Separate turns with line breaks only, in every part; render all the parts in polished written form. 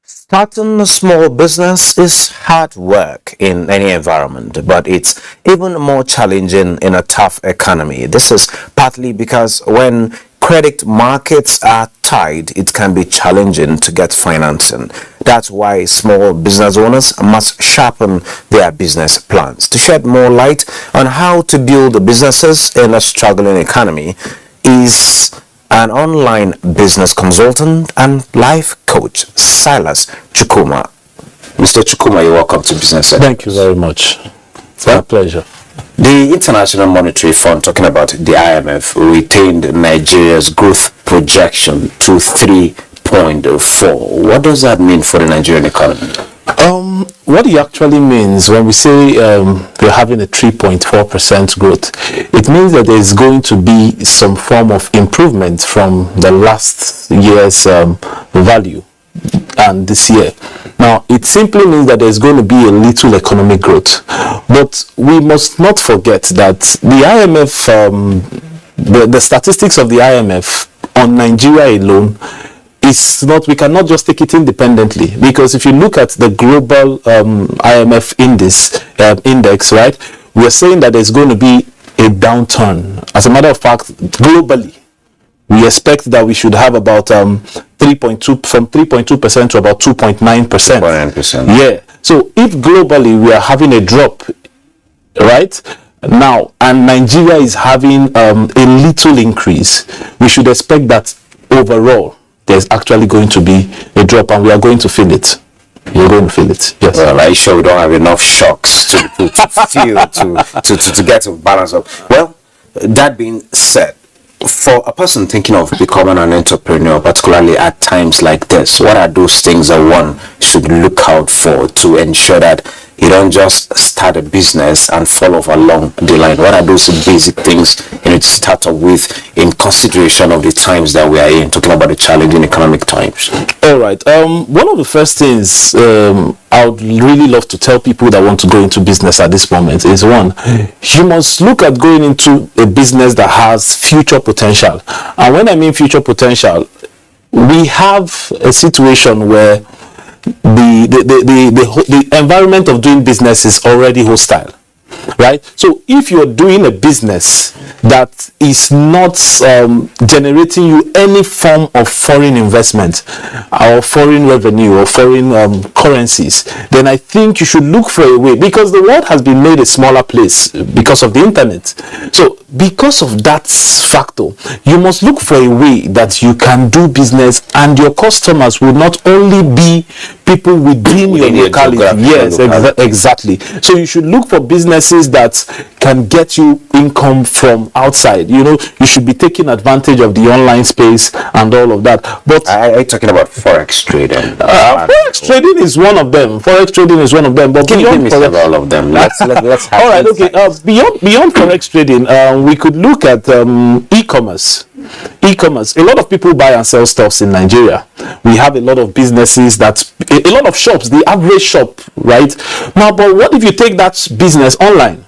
Starting a small business is hard work in any environment, but it's even more challenging in a tough economy. This is partly because when credit markets are tight, it can be challenging to get financing. That's why small business owners must sharpen their business plans. To shed more light on how to build businesses in a struggling economy is an online business consultant and life coach, Silas Chukuma. Mr. Chukuma, you're welcome to Business Center.
Thank you very much. It's my pleasure.
The International Monetary Fund, talking about the IMF, retained Nigeria's growth projection to 3.4. What does that mean for the Nigerian economy?
What it actually means when we say we're having a 3.4% growth, it means that there is going to be some form of improvement from the last year's value and this year. Now, it simply means that there's going to be a little economic growth. But we must not forget that the IMF, the statistics of the IMF on Nigeria alone, it's not, we cannot just take it independently, because if you look at the global IMF index, right, we are saying that there's going to be a downturn. As a matter of fact, globally, we expect that we should have about 3.2 from 3.2% to about 2.9%. Yeah. So if globally we are having a drop, right now, and Nigeria is having a little increase, we should expect that overall there's actually going to be a drop, and we are going to feel it. You're going to feel it. Yes.
Well, are you sure we don't have enough shocks to feel to get a balance of? Well, that being said, for a person thinking of becoming an entrepreneur, particularly at times like this, what are those things that one should look out for to ensure that you don't just start a business and fall off along the line? What are those basic things you need to start off with in consideration of the times that we are in, talking about the challenging economic times?
All right. One of the first things I would really love to tell people that want to go into business at this moment is, one, you must look at going into a business that has future potential. And when I mean future potential, we have a situation where the environment of doing business is already hostile, right? So if you're doing a business that is not generating you any form of foreign investment or foreign revenue or foreign currencies, then I think you should look for a way, because the world has been made a smaller place because of the internet. So because of that factor, you must look for a way that you can do business, and your customers will not only be people within your locality. Yes, exactly. So you should look for businesses that can get you income from outside. You know, you should be taking advantage of the online space and all of that. But
are you talking about forex trading?
Forex trading is one of them. Forex trading is one of them. But
beyond all of them, let's have
all right. Okay. Beyond forex trading, we could look at e-commerce. E-commerce. A lot of people buy and sell stuffs in Nigeria. We have a lot of businesses a lot of shops, the average shop, right? Now, but what if you take that business online?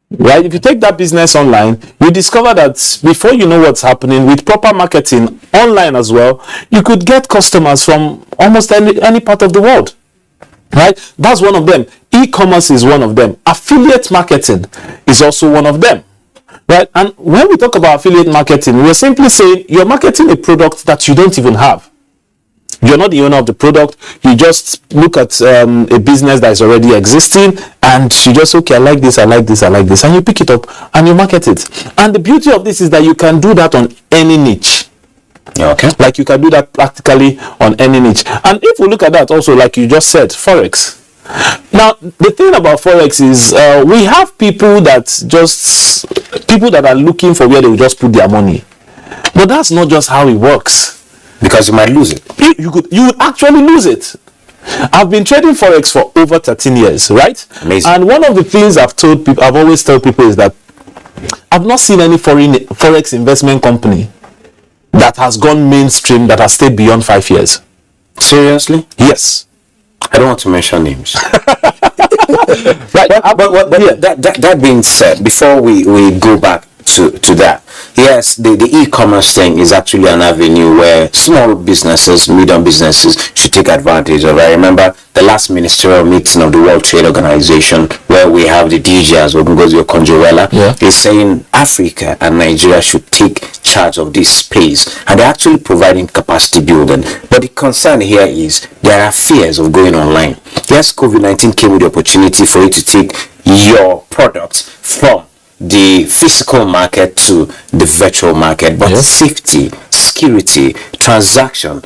Right? If you take that business online, you discover that before you know what's happening, with proper marketing online as well, you could get customers from almost any part of the world. Right? That's one of them. E-commerce is one of them. Affiliate marketing is also one of them. Right? And when we talk about affiliate marketing, we're simply saying you're marketing a product that you don't even have. You're not the owner of the product. You just look at a business that is already existing, and you just, okay, I like this, and you pick it up and you market it. And the beauty of this is that you can do that on any niche.
Okay.
Like you can do that practically on any niche. And if we look at that also, like you just said, Forex. Now, the thing about Forex is we have people that are looking for where they will just put their money. But that's not just how it works.
Because you might lose it.
You would actually lose it. I've been trading Forex for over 13 years, right?
Amazing.
And one of the things I've always told people is that I've not seen any Forex investment company that has gone mainstream that has stayed beyond 5 years.
Seriously?
Yes.
I don't want to mention names.
Right.
That being said, before we go back to that, yes, the e-commerce thing is actually an avenue where small businesses, medium businesses should take advantage of. I remember the last ministerial meeting of the World Trade Organization, where we have the DJ as Ogungozi Okonjo-Iweala, is saying Africa and Nigeria should take charge of this space, and they're actually providing capacity building. But the concern here is there are fears of going online. Yes, COVID-19 came with the opportunity for you to take your products from the physical market to the virtual market, but safety, security, transaction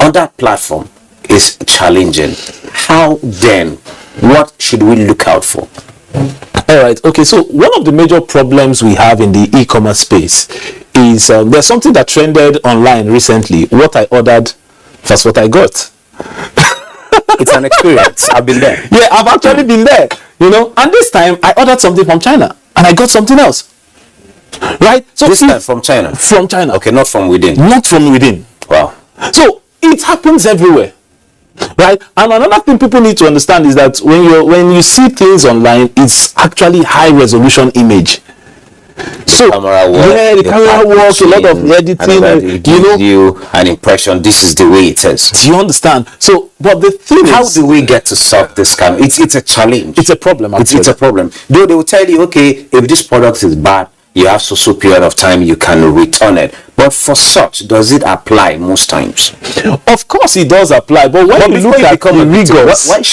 on that platform is challenging. How then, what should we look out for?
All right. Okay. So one of the major problems we have in the e-commerce space is there's something that trended online recently. What I ordered versus what I got.
It's an experience. I've been there.
Yeah, I've actually been there. You know, and this time I ordered something from China and I got something else. Right? So
this time from China.
From China.
Okay, not from within.
Not from within.
Wow.
So it happens everywhere. Right? And another thing people need to understand is that when you see things online, it's actually high resolution image. So
camera work,
the camera work, a lot of editing,
you an impression. This is the way it is.
Do you understand? So, but the thing
how
is,
do we get to solve this kind? It's a challenge.
It's a problem.
It's a problem. Though they will tell you, okay, if this product is bad, you have so period of time you can return it. But for such, does it apply most times?
Of course, it does apply. But when you look at the rigors,
what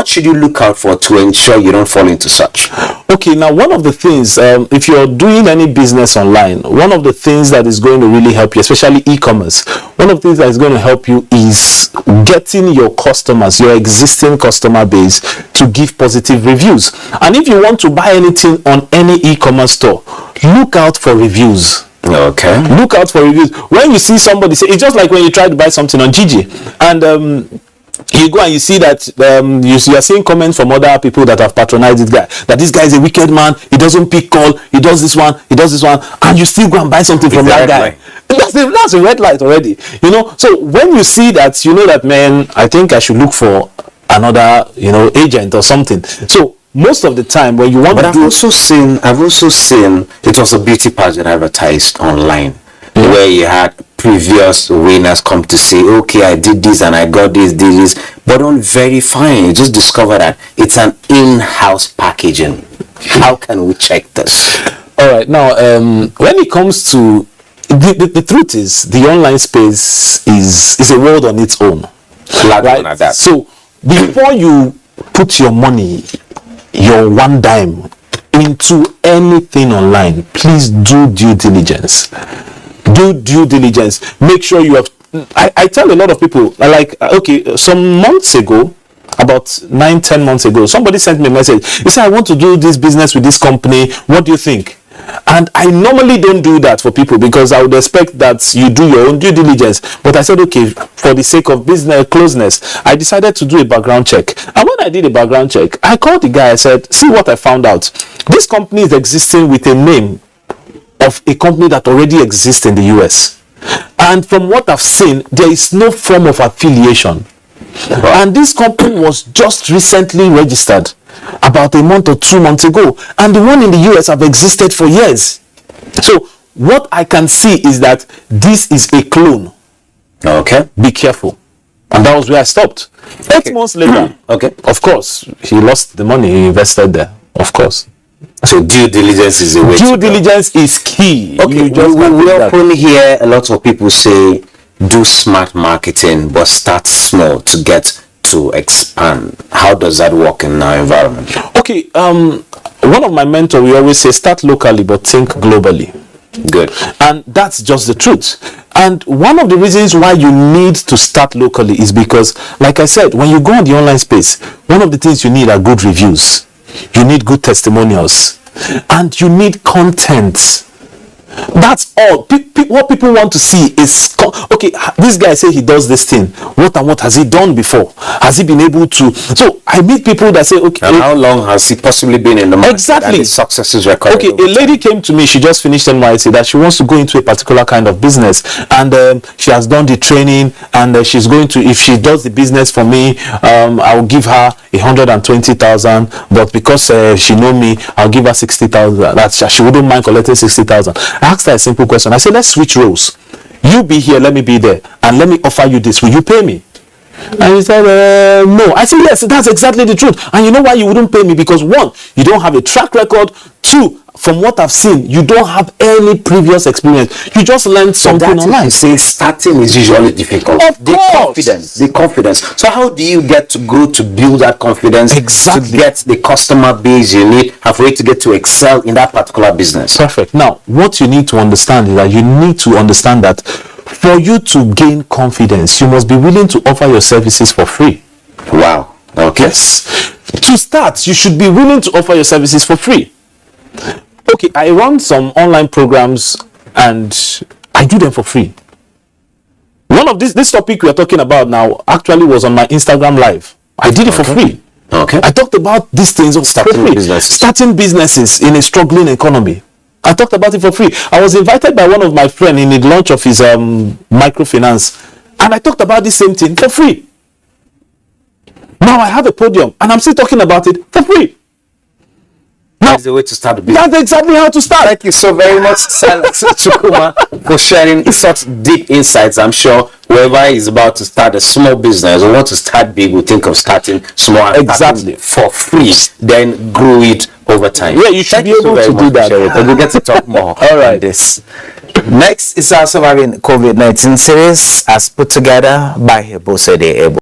should you look out for to ensure you don't fall into such?
Okay, now one of the things, if you're doing any business online, one of the things that is going to really help you, especially e-commerce, one of the things that is going to help you is getting your customers, your existing customer base, to give positive reviews. And if you want to buy anything on any e-commerce store, look out for reviews.
Okay.
Look out for reviews. When you see somebody say, it's just like when you try to buy something on Gigi and you go and you see that you are seeing comments from other people that have patronized this guy, that this guy is a wicked man, he doesn't pick call, he does this one, and you still go and buy something from that guy. That's a red light already, you know. So when you see that, you know that, man, I think I should look for another, agent or something. So most of the time when you want
but
to
I've also seen it was a beauty pageant advertised online, where you had previous winners come to say, okay, I did this and I got this, but on verifying, you just discover that it's an in-house packaging. How can we check this?
All right, now when it comes to the truth is, the online space is a world on its own, right?
At that.
So before you put your money, your one dime, into anything online, please do due diligence. Do due diligence. Make sure you have. I tell a lot of people, like, okay, some months ago, about 9-10 months ago, somebody sent me a message. He said, I want to do this business with this company. What do you think? And I normally don't do that for people because I would expect that you do your own due diligence. But I said, okay, for the sake of business closeness, I decided to do a background check. And when I did a background check, I called the guy. I said, see what I found out. This company is existing with a name of a company that already exists in the US. And from what I've seen, there is no form of affiliation. Wow. And this company was just recently registered about a month or 2 months ago, and the one in the US have existed for years. So what I can see is that this is a clone.
Okay,
be careful. And that was where I stopped. 8 months later,
okay,
of course, he lost the money he invested there, of course.
So due diligence is a way.
Due diligence is key.
Okay, we often hear a lot of people say, do smart marketing, but start small to get to expand. How does that work in our environment?
Okay, one of my mentors, we always say, start locally, but think globally.
Good.
And that's just the truth. And one of the reasons why you need to start locally is because, like I said, when you go on the online space, one of the things you need are good reviews. You need good testimonials. And you need content. That's all. What people want to see is, okay, this guy say he does this thing. What has he done before? Has he been able to? So I meet people that say, okay.
And how long has he possibly been in the market?
Exactly.
And his success is recorded.
Okay, a lady came to me, she just finished NYC, that she wants to go into a particular kind of business, and she has done the training, and she's going to, if she does the business for me, I will give her 120,000, but because she know me, I'll give her 60,000. That she wouldn't mind collecting 60,000. I asked her a simple question. I said, let's switch roles. You be here, let me be there, and let me offer you this. Will you pay me? And he said, no. I said, yes, that's exactly the truth. And you know why you wouldn't pay me? Because one, you don't have a track record. Two, from what I've seen, you don't have any previous experience. You just learned something online.
Say starting is usually difficult.
Of course.
The confidence. So how do you get to grow to build that confidence?
Exactly.
To get the customer base you need, have a way to get to excel in that particular business.
Perfect. Now, what you need to understand is that you need to understand that for you to gain confidence, you must be willing to offer your services for free.
Wow. Okay.
Yes. To start, you should be willing to offer your services for free. Okay, I run some online programs and I do them for free. One of this topic we are talking about now actually was on my Instagram live. I did it for free.
Okay.
I talked about these things for free. Starting businesses in a struggling economy. I talked about it for free. I was invited by one of my friends in the launch of his microfinance, and I talked about the same thing for free. Now I have a podium and I'm still talking about it for free.
That's the way to start the business.
That's exactly how to start.
Thank you so very much, Silas Chukwuma, for sharing such deep insights. I'm sure whoever is about to start a small business or want to start big will think of starting small and
exactly
for free, then grow it over time.
Yeah, you should be able to do that.
And we'll get to talk more.
All right.
This. Next is our surviving COVID-19 series as put together by Hebosede Ebo.